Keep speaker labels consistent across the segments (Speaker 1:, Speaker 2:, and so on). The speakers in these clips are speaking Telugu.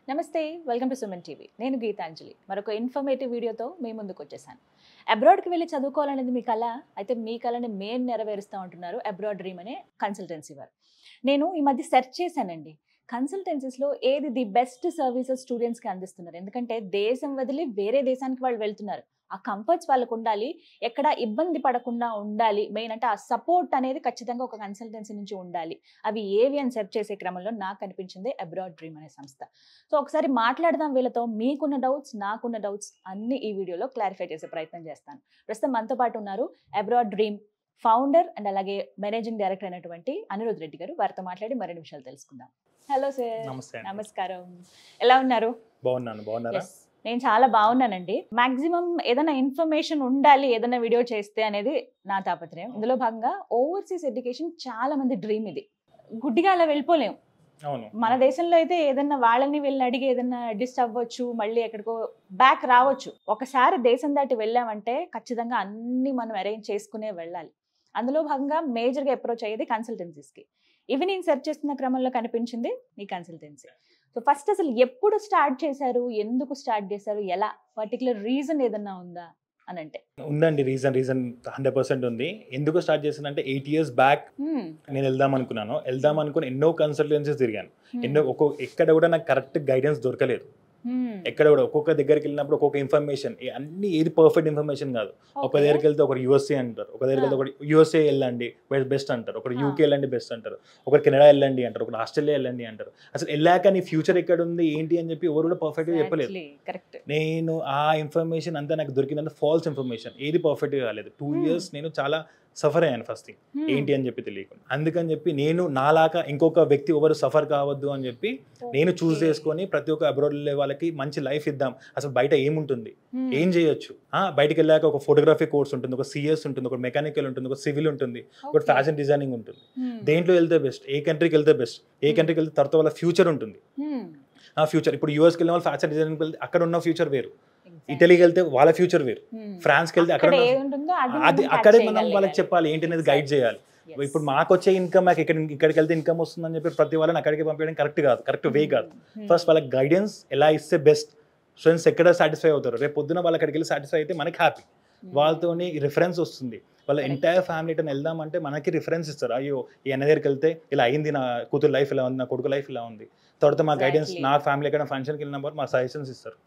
Speaker 1: నమస్తే, వెల్కమ్ టు సుమన్ టీవీ. నేను గీతాంజలి. మరొక ఇన్ఫర్మేటివ్ వీడియోతో మీ ముందుకు వచ్చేసాను. అబ్రాడ్కి వెళ్ళి చదువుకోవాలనేది మీ కళ. అయితే మీ కళని మేము నెరవేరుస్తూ ఉంటున్నారు అబ్రాడ్ డ్రీమ్ అనే కన్సల్టెన్సీ వారు. నేను ఈ మధ్య సెర్చ్ చేశానండి. కన్సల్టెన్సీస్లో ఏది ది బెస్ట్ సర్వీసెస్ స్టూడెంట్స్కి అందిస్తున్నారు. ఎందుకంటే దేశం వదిలి వేరే దేశానికి వాళ్ళు వెళ్తున్నారు. ఆ కంఫర్ట్స్ వాళ్ళకు ఉండాలి, ఎక్కడ ఇబ్బంది పడకుండా ఉండాలి. మెయిన్ అంటే ఆ సపోర్ట్ అనేది ఖచ్చితంగా ఒక కన్సల్టెన్సీ నుంచి ఉండాలి. అవి ఏవి అని సెర్చ్ చేసే క్రమంలో నాకు అనిపించింది అబ్రాడ్ డ్రీమ్ అనే సంస్థ. సో ఒకసారి మాట్లాడదాం వీళ్ళతో. మీకున్న డౌట్స్, నాకున్న డౌట్స్ అన్ని ఈ వీడియోలో క్లారిఫై చేసే ప్రయత్నం చేస్తాను. ప్రస్తుతం మనతో పాటు ఉన్నారు అబ్రాడ్ డ్రీమ్ ఫౌండర్ అండ్ అలాగే మేనేజింగ్ డైరెక్టర్ అయినటువంటి అనిరుద్ రెడ్డి గారు. వారితో మాట్లాడి మరిన్ని విషయాలు తెలుసుకుందాం. Hello sir. నమస్కారం. ఎలా ఉన్నారు?
Speaker 2: బాగున్నారా?
Speaker 1: నేను చాలా బాగున్నానండి. మాక్సిమం ఏదైనా ఇన్ఫర్మేషన్ ఉండాలి ఏదైనా వీడియో చేస్తే అనేది నా తాపత్రయం. ఇందులో భాగంగా ఓవర్సీస్ ఎడ్యుకేషన్ చాలా మంది డ్రీమ్. ఇది గుడ్డిగా అలా వెళ్ళిపోలేం. మన దేశంలో అయితే ఏదన్నా వాళ్ళని వెళ్ళి అడిగి ఏదన్నా డిస్ట్ అవ్వచ్చు, మళ్ళీ ఎక్కడికో బ్యాక్ రావచ్చు. ఒకసారి దేశం దాటి వెళ్ళామంటే ఖచ్చితంగా అన్ని మనం అరేంజ్ చేసుకునే వెళ్ళాలి. అందులో భాగంగా మేజర్గా అప్రోచ్ అయ్యేది కన్సల్టెన్సీస్కి. ఇవి నేను సెర్చ్ చేస్తున్న క్రమంలో కనిపించింది ఈ కన్సల్టెన్సీ. సో ఫస్ట్ అసలు ఎప్పుడు స్టార్ట్ చేశారు, ఎందుకు స్టార్ట్ చేశారు, ఎలా, పర్టికులర్ రీజన్ ఏదన్నా ఉందా అని అంటే?
Speaker 2: ఉందండి, రీజన్ 100% ఉంది. ఎందుకు స్టార్ట్ చేశానంటే 8 years బ్యాక్ నేను వెళ్దాం అనుకుని ఎన్నో కన్సల్టెన్సీస్ తిరిగాను. ఎక్కడ కూడా నాకు కరెక్ట్ గైడెన్స్ దొరకలేదు. ఎక్కడ కూడా ఒక్కొక్క దగ్గరికి వెళ్ళినప్పుడు ఒక్కొక్క ఇన్ఫర్మేషన్, అన్ని ఏది పర్ఫెక్ట్ ఇన్ఫర్మేషన్ కాదు. ఒక దగ్గరికి వెళ్తే ఒకరు యూఎస్ఏ అంటారు, ఒక దగ్గరికి వెళ్తే ఒకటి యూఎస్ఏ వెళ్ళండి బెస్ట్ అంటారు, ఒకరు యూకే వెళ్ళండి బెస్ట్ అంటారు, ఒకరు కెనడా వెళ్ళండి అంటారు, ఒకరు ఆస్ట్రేలియా వెళ్ళండి అంటారు. అసలు వెళ్ళాక నీ ఫ్యూచర్ ఎక్కడ ఉంది ఏంటి అని చెప్పి ఎవరు కూడా పర్ఫెక్ట్గా చెప్పలేదు. నేను ఆ ఇన్ఫర్మేషన్ అంతా నాకు దొరికిందంటే ఫాల్స్ ఇన్ఫర్మేషన్, ఏది పర్ఫెక్ట్గా కాలేదు. 2 years నేను చాలా సఫర్ అయ్యాను ఫస్ట్ థింగ్, ఏంటి అని చెప్పి తెలియకుండా. అందుకని చెప్పి నేను నాలాగా ఇంకొక వ్యక్తి ఎవరు సఫర్ కావద్దు అని చెప్పి నేను చూస్ చేసుకొని ప్రతి ఒక్క అబ్రాడ్ వెళ్ళే వాళ్ళకి మంచి లైఫ్ ఇద్దాం. అసలు బయట ఏముంటుంది, ఏం చేయొచ్చు, బయటకు వెళ్ళాక ఒక ఫోటోగ్రఫీ కోర్స్ ఉంటుంది, ఒక సిఎస్ ఉంటుంది, ఒక మెకానికల్ ఉంటుంది, ఒక సివిల్ ఉంటుంది, ఒక ఫ్యాషన్ డిజైనింగ్ ఉంటుంది. దేంట్లో వెళ్తే బెస్ట్, ఏ కంట్రీకి వెళ్తే బెస్ట్, ఏ కంట్రీకి వెళ్తే తర్వాత వాళ్ళ ఫ్యూచర్ ఉంటుంది. ఆ ఫ్యూచర్ ఇప్పుడు యూఎస్కి వెళ్ళిన వాళ్ళు ఫ్యాషన్ డిజైనింగ్ వెళ్తే అక్కడ ఉన్న ఫ్యూచర్ వేరు, ఇటలీకి వెళ్తే వాళ్ళ ఫ్యూచర్ వేరు, ఫ్రాన్స్కి వెళ్తే అక్కడ అది అక్కడే మనం వాళ్ళకి చెప్పాలి, ఏంటి అనేది గైడ్ చేయాలి. ఇప్పుడు మాకు వచ్చే ఇన్కమ్ నాకు ఇక్కడికి వెళ్తే ఇన్కమ్ వస్తుందని చెప్పి ప్రతి వాళ్ళని అక్కడికి పంపించడం కరెక్ట్ వే కాదు. ఫస్ట్ వాళ్ళకి గైడెన్స్ ఎలా ఇస్తే బెస్ట్, స్టూడెంట్స్ ఎక్కడ సాటిస్ఫై అవుతారు, రేపు పొద్దున వాళ్ళు అక్కడికి వెళ్ళి సాటిస్ఫై అయితే మనకి హ్యాపీ, వాళ్ళతోని రిఫరెన్స్ వస్తుంది. వాళ్ళ ఎంటైర్ ఫ్యామిలీ తో వెళ్దామంటే మనకి రిఫరెన్స్ ఇస్తారు. అయ్యో ఈ అన్న దగ్గరికి వెళ్తే ఇలా అయింది, నా కూతురు లైఫ్ ఇలా ఉంది, నా కొడుకు లైఫ్ ఇలా ఉంది. తర్వాత మా గైడెన్స్, నా ఫ్యామిలీ ఎక్కడ ఫంక్షన్కి వెళ్ళినప్పుడు మా సజెషన్స్ ఇస్తారు.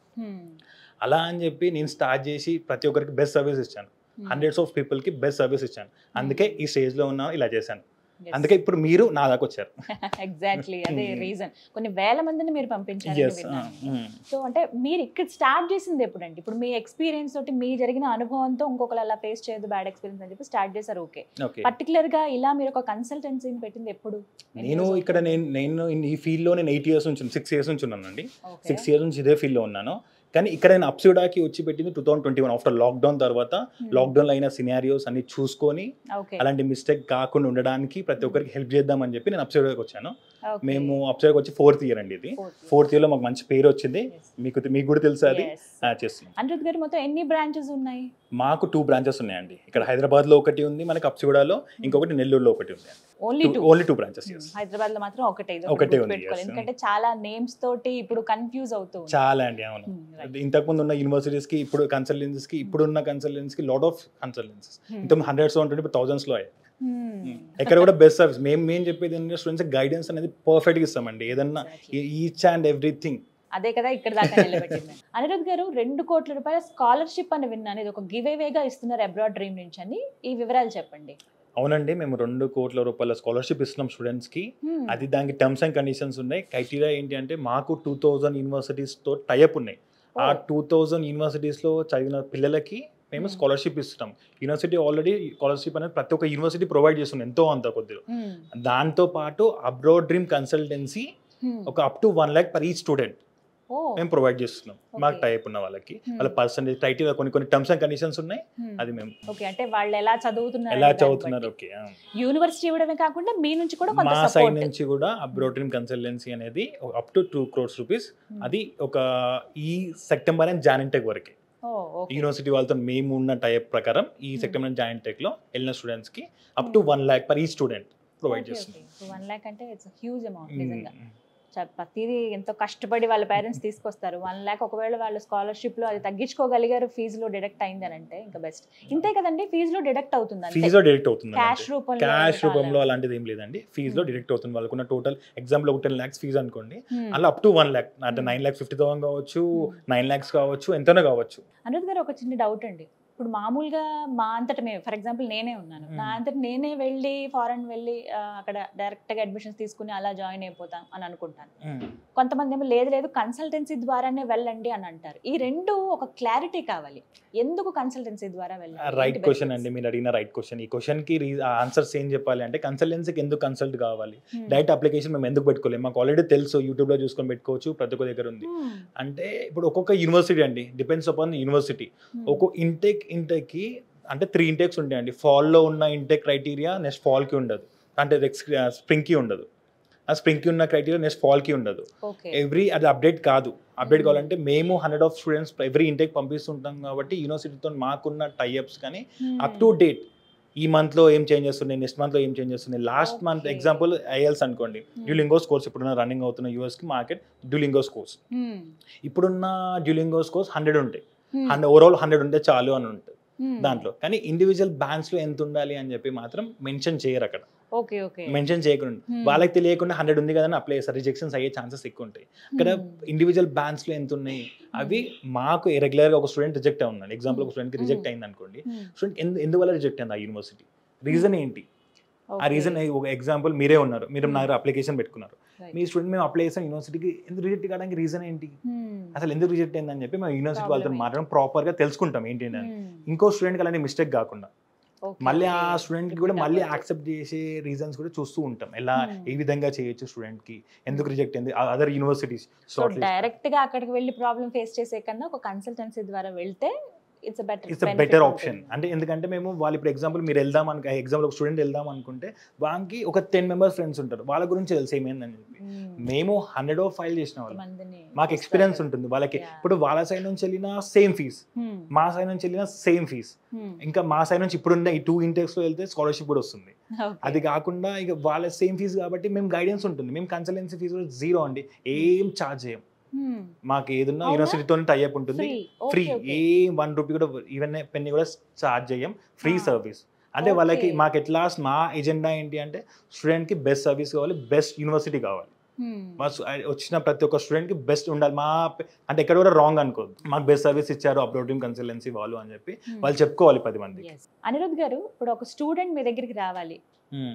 Speaker 2: అలా అని చెప్పి నేను స్టార్ట్ చేసి ప్రతి ఒక్కరికి బెస్ట్ సర్వీస్ ఇచ్చాను. హండ్రెడ్స్ ఆఫ్ పీపుల్కి బెస్ట్ సర్వీస్ ఇచ్చాను. అందుకే ఈ స్టేజ్లో ఉన్నా, ఇలా చేశాను. అందుకే ఇప్పుడు మీరు నా దాకా వచ్చారు.
Speaker 1: ఎగ్జాక్ట్లీ అదే రీజన్. కొన్ని వేల మందిని మీరు పంపించారు. సో అంటే మీరు ఇక్కడ స్టార్ట్ చేసింది ఎప్పుడండి? ఇప్పుడు మీ ఎక్స్పీరియన్స్ తోటి, మీ జరిగిన అనుభవంతో ఇంకొకరు అలా ఫేస్ చేయదు బ్యాడ్ ఎక్స్పీరియన్స్ అని చెప్పి స్టార్ట్ చేశారు. ఓకే, పర్టికులర్ గా ఇలా మీరు ఒక కన్సల్టెన్సీని పెట్టింది ఎప్పుడు?
Speaker 2: నేను ఇక్కడ నేను ఈ ఫీల్డ్ లో నేను 8 years నుంచి 6 years నుంచి ఉన్నానండి. 6 years నుంచి ఇదే ఫీల్డ్ లో ఉన్నాను. కానీ ఇక్కడ నేను అప్సిడాకి వచ్చి పెట్టింది 2021 ఆఫ్టర్ లాక్డౌన్. తర్వాత లాక్డౌన్ లో అయిన సినారియోస్ అన్ని చూసుకొని అలాంటి మిస్టేక్ కాకుండా ఉండడానికి ప్రతి ఒక్కరికి హెల్ప్ చేద్దామని చెప్పి నేను అప్సిడాకి వచ్చాను. మేము అప్సిడాకి వచ్చి 4th year అండి. ఇది 4th year లో మాకు మంచి పేరు వచ్చింది. మీకు కూడా తెలుసా అది చేస్తున్నాం.
Speaker 1: అనిరుద్ గారు, మొత్తం ఎన్ని బ్రాంచెస్ ఉన్నాయి?
Speaker 2: మాకు 2 branches ఉన్నాయండి. ఇక్కడ హైదరాబాద్ లో ఒకటి ఉంది, మనకి అప్సిడాలో, ఇంకొకటి నెల్లూరులో ఒకటి ఉంది. Only 2 branches.
Speaker 1: హైదరాబాద్ లో మాత్రం ఒకటే ఉంది. ఎందుకంటే చాలా నేమ్స్ తోటి ఇప్పుడు కన్ఫ్యూజ్ అవుతుంది.
Speaker 2: చాలా అండి, అవును. ఇంతకు ముందు ఉన్న యూనివర్సిటీస్ కి, ఇప్పుడు కన్సల్టెన్సీస్ కి, ఇప్పుడున్న కన్సల్టెన్సీస్ కి లాట్ ఆఫ్ కన్సల్టెన్సీస్, ఇంత హండ్రెడ్స్ ఉంటుంటే ఇప్పుడు thousands లో అయ్యాయి. ఎక్కడ కూడా బెస్ట్ సర్వీస్. మేము చెప్పేది ఏంటంటే స్టూడెంట్స్ గైడెన్స్ అనేది పర్ఫెక్ట్ గా ఇస్తామండి. ఏదన్నా ఈచ్ అండ్ ఎవ్రీథింగ్.
Speaker 1: అదే కదా ఇక్కడ దాకా నిలబెట్టింది. అనిరుద్ గారు, 2 కోట్ల రూపాయల స్కాలర్షిప్ అని విన్నాను. ఇది ఒక గివ్ అవేగా ఇస్తున్నారు అబ్రాడ్ డ్రీమ్ నుంచి అని, ఈ వివరాలు చెప్పండి.
Speaker 2: అవునండి, మేము 2 కోట్ల రూపాయల స్కాలర్షిప్ ఇస్తున్నాం స్టూడెంట్స్ కి. అది దానికి టర్మ్స్ అండ్ కండిషన్స్ ఉన్నాయి. క్రైటీరియా ఏంటి అంటే మాకు 2000 యూనివర్సిటీస్ తో టైఅప్ ఉన్నాయి. ఆ 2000 యూనివర్సిటీస్ లో చదివిన పిల్లలకి మేము స్కాలర్షిప్ ఇస్తున్నాం. యూనివర్సిటీ ఆల్రెడీ స్కాలర్షిప్ అనేది ప్రతి ఒక్క యూనివర్సిటీ ప్రొవైడ్ చేస్తుంది, ఎంతో అంత కొద్దిగా. దాంతో పాటు అబ్రాడ్ డ్రీమ్ కన్సల్టెన్సీ ఒక up to 1 lakh per each student మేము ప్రొవైడ్ చేస్తున్నాం. మాకు టైప్ ఉన్న వాళ్ళకి వాళ్ళ పర్సెంటేజ్ క్రైటీరియా కొన్ని టర్మ్స్ అండ్ కండిషన్స్ ఉన్నాయి. అది మేము
Speaker 1: అంటే వాళ్ళు ఎలా చదువుతున్నారు, ఓకే, యూనివర్సిటీ ఇవ్వడమే కాకుండా మీ నుంచి కూడా
Speaker 2: మా సైడ్ నుంచి కూడా అబ్రాడ్ డ్రీమ్ కన్సల్టెన్సీ అనేది అప్ టు 2 crores rupees. అది ఒక ఈ సెప్టెంబర్ అండ్ జాయిన్ వరకే. యూనివర్సిటీ వాళ్ళతో మేము ఉన్న టైప్ ప్రకారం ఈ సెప్టెంబర్ అండ్ జాయిన్ లో వెళ్ళిన స్టూడెంట్స్ కి up to 1 lakh per each student provide చేస్తుంది.
Speaker 1: 1 lakh అంటే ఇట్స్ హ్యూజ్ అమౌంట్ నిజంగా. ప్రతిదీ ఎంతో కష్టపడి వాళ్ళ పేరెంట్స్ తీసుకొస్తారు. 1 lakh ఒకవేళ వాళ్ళు స్కాలర్షిప్లో అది తగ్గించుకోగలిగారు, ఫీజులో డిడక్ట్ అయింది అని అంటే ఇంకా బెస్ట్. ఇంతే కదండి, ఫీజులో డిడక్ట్ అవుతుంది,
Speaker 2: ఫీజులో డిడక్ట్ అవుతుంది,
Speaker 1: క్యాష్
Speaker 2: రూపంలో అలాంటిది ఏం లేదండి. ఫీజులో డిడక్ట్ అవుతుంది. వాళ్ళకున్న టోటల్ ఎగ్జాంపుల్ ఒక 10 lakhs ఫీజు అనుకోండి, అలా అప్ టు 1 lakh అంటే 9,50,000 కావచ్చు, 9 lakhs కావచ్చు, ఎంతైనా కావచ్చు.
Speaker 1: అనిరుద్ గారు, ఒక చిన్న డౌట్ అండి. ఇప్పుడు మామూలుగా మా అంతట మేము, ఫర్ ఎగ్జాంపుల్ నేనే ఉన్నాను, నా అంతట నేనే వెళ్ళి ఫారెన్ వెళ్ళి అక్కడ డైరెక్ట్గా అడ్మిషన్స్ తీసుకుని అలా జాయిన్ అయిపోతాం అని అనుకుంటాను. కొంతమంది ఏమో లేదు లేదు కన్సల్టెన్సీ ద్వారానే వెళ్ళండి అని అంటారు. ఈ రెండు ఒక క్లారిటీ కావాలి, ఎందుకు కన్సల్టెన్సీ ద్వారా వెళ్ళాలి?
Speaker 2: రైట్ క్వశ్చన్ అండి, మీరు అడిగిన రైట్ క్వశ్చన్. ఈ క్వశ్చన్కి ఆన్సర్స్ ఏం చెప్పాలి అంటే, కన్సల్టెన్సీకి ఎందుకు కన్సల్ట్ కావాలి, డైరెక్ట్ అప్లికేషన్ మేము ఎందుకు పెట్టుకోలేము, మాకు ఆల్రెడీ తెలుసు, యూట్యూబ్లో చూసుకొని పెట్టుకోవచ్చు, ప్రతి ఒక్క దగ్గర ఉంది. అంటే ఇప్పుడు ఒక్కొక్క యూనివర్సిటీ అండి, డిపెండ్స్ అపాన్ యూనివర్సిటీ. ఒక్కొక్క ఇంటేక్కి అంటే 3 intakes ఉంటాయండి. ఫాల్లో ఉన్న ఇంటేక్ క్రైటీరియా నెక్స్ట్ ఫాల్కి ఉండదు, అంటే స్ప్రింగ్కి ఉండదు. ఆ స్ప్రింగ్కి ఉన్న క్రైటీరియా నెక్స్ట్ ఫాల్కి ఉండదు. అది అప్డేట్ కాదు. అప్డేట్ కావాలంటే మేము 100 of students ఎవ్రీ ఇంటేక్ పంపిస్తుంటాం కాబట్టి యూనివర్సిటీతో మాకున్న టైఅప్స్ కానీ అప్ టు డేట్ ఈ మంత్లో ఏం చేంజ్ చేస్తున్నాయి, నెక్స్ట్ మంత్లో ఏం చేంజ్ చేస్తున్నాయి. లాస్ట్ మంత్ ఎగ్జాంపుల్ ఐఎల్స్ అనుకోండి, డ్యూలింగోస్ కోర్స్ ఇప్పుడున్న రన్నింగ్ అవుతున్న యూఎస్కి మార్కెట్ డ్యూలింగోస్ కోర్స్. ఇప్పుడున్న డ్యూలింగోస్ కోర్స్ 100 ఉంటాయి, ఓవరాల్ 100 ఉంటే చాలు అని ఉంటుంది దాంట్లో. కానీ ఇండివిజువల్ బ్యాన్స్లో ఎంత ఉండాలి అని చెప్పి మాత్రం మెన్షన్ చేయరు అక్కడ. మెన్షన్ చేయకుండా వాళ్ళకి తెలియకుండా 100 ఉంది కదా అని అప్లై చేస్తారు, రిజెక్షన్స్ అయ్యే ఛాన్సెస్ ఎక్కువ ఉంటాయి. అక్కడ ఇండివిజువల్ బ్యాన్స్లో ఎంత ఉన్నాయి అవి మాకు రెగ్యులర్గా ఒక స్టూడెంట్ రిజెక్ట్ అవున్నాడు. ఎగ్జాంపుల్ ఒక స్టూడెంట్కి రిజెక్ట్ అయింది అనుకోండి, స్టూడెంట్ ఎందువల్ల రిజెక్ట్ అయింది ఆ యూనివర్సిటీ, రీజన్ ఏంటి, ఆ రీజన్ ఒక ఎగ్జాంపుల్ మీరే ఉన్నారు, మీరు నా అప్లికేషన్ పెట్టుకున్నారు, మీ స్టూడెంట్ మేము అప్లై చేసాం యూనివర్సిటీకి, ఎందుకు రిజెక్ట్ కావడానికి రీజన్ ఏంటి, అసలు ఎందుకు రిజెక్ట్ అయిందని చెప్పి మేము యూనివర్సిటీ వాళ్ళతో మాట్లాడడం ప్రాపర్గా తెలుసుకుంటాం ఏంటి అని. ఇంకో స్టూడెంట్కి అలాంటి మిస్టేక్ కాకుండా మళ్ళీ ఆ స్టూడెంట్కి కూడా మళ్ళీ యాక్సెప్ట్ చేసే రీజన్స్ కూడా చూస్తూ ఉంటాం, ఎలా ఏ విధంగా చేయొచ్చు స్టూడెంట్కి, ఎందుకు రిజెక్ట్ అయింది, అదర్ యూనివర్సిటీస్.
Speaker 1: డైరెక్ట్ గా అక్కడికి వెళ్ళి ప్రాబ్లం ఫేస్ చేసే కన్నా ఒక కన్సల్టెన్సీ ద్వారా వెళ్తే ఇట్స్
Speaker 2: బెటర్ ఆప్షన్. అంటే ఎందుకంటే మేము వాళ్ళు ఇప్పుడు ఎగ్జాంపుల్ మీరు వెళ్దాం ఎగ్జాంపుల్ ఒక స్టూడెంట్ వెళ్దాం అనుకుంటే వాళ్ళకి ఒక 10 members ఫ్రెండ్స్ ఉంటారు, వాళ్ళ గురించి తెలిసి ఏమైందని చెప్పి మేము 100 ఫైల్ చేసిన వాళ్ళు, మాకు ఎక్స్పీరియన్స్ ఉంటుంది వాళ్ళకి. ఇప్పుడు వాళ్ళ సైడ్ నుంచి వెళ్ళిన సేమ్ ఫీజ్, మా సైడ్ నుంచి వెళ్ళిన సేమ్ ఫీజ్, ఇంకా మా సైడ్ నుంచి ఇప్పుడున్న ఈ 2 intakes లో వెళ్తే స్కాలర్షిప్ కూడా వస్తుంది. అది కాకుండా ఇక వాళ్ళ సేమ్ ఫీజ్ కాబట్టి మేము గైడెన్స్ ఉంటుంది. మేము కన్సల్టెన్సీ ఫీజు కూడా 0 అండి, ఏం ఛార్జ్ చేయం. మాకు ఏదన్నా యూనివర్సిటీతో టైఅప్ ఉంటుంది, ఫ్రీ, ఏ 1 రూపీ కూడా ఈవెన్ పెన్ని కూడా ఛార్జ్ చేయం, ఫ్రీ సర్వీస్. అంటే వాళ్ళకి మాకు ఎట్ లాస్ట్ మా ఎజెండా ఏంటి అంటే స్టూడెంట్కి బెస్ట్ సర్వీస్ కావాలి, బెస్ట్ యూనివర్సిటీ కావాలి. వచ్చిన ప్రతి ఒక్క స్టూడెంట్కి బెస్ట్ ఉండాలి. అంటే ఎక్కడ కూడా రాంగ్ అనుకోవద్దు, మాకు బెస్ట్ సర్వీస్ ఇచ్చారు అబ్రాడ్ డ్రీమ్ కన్సల్టెన్సీ వాళ్ళు అని చెప్పి వాళ్ళు చెప్పుకోవాలి 10 మంది.
Speaker 1: అనిరుద్ గారు, ఇప్పుడు ఒక స్టూడెంట్ మీ దగ్గరికి రావాలి,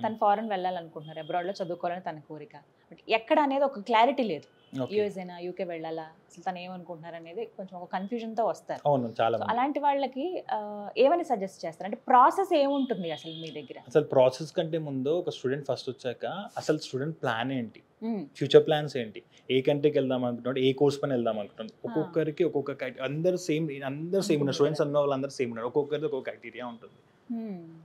Speaker 1: తను ఫారెన్ వెళ్ళాలనుకుంటున్నారు, అబ్రాడ్లో చదువుకోవాలని తన కోరిక, బట్ ఎక్కడ అనేది ఒక క్లారిటీ లేదు, యూఎస్ఏనా యూకే వెళ్ళాలా, అసలు తను ఏమనుకుంటున్నారు అనేది కొంచెం ఒక కన్ఫ్యూజన్తో వస్తారు. అలాంటి వాళ్ళకి ఏమని సజెస్ట్ చేస్తారు, అంటే ప్రాసెస్ ఏముంటుంది అసలు మీ దగ్గర?
Speaker 2: అసలు ప్రాసెస్ కంటే ముందు ఒక స్టూడెంట్ ఫస్ట్ వచ్చాక అసలు స్టూడెంట్ ప్లాన్ ఏంటి, ఫ్యూచర్ ప్లాన్స్ ఏంటి, ఏ కంట్రీకి వెళ్దాం అనుకుంటున్నాడు, ఏ కోర్స్ పని వెళ్దాం అనుకుంటున్నాడు, ఒక్కొక్కరికి ఒక్కొక్క అందరూ సేమ్ ఉన్నారు, స్టూడెంట్స్ అన్న వాళ్ళందరూ సేమ్ ఉన్నారు, ఒక్కొక్కరికి ఒక్కొక్క క్రైటీరియా ఉంటుంది.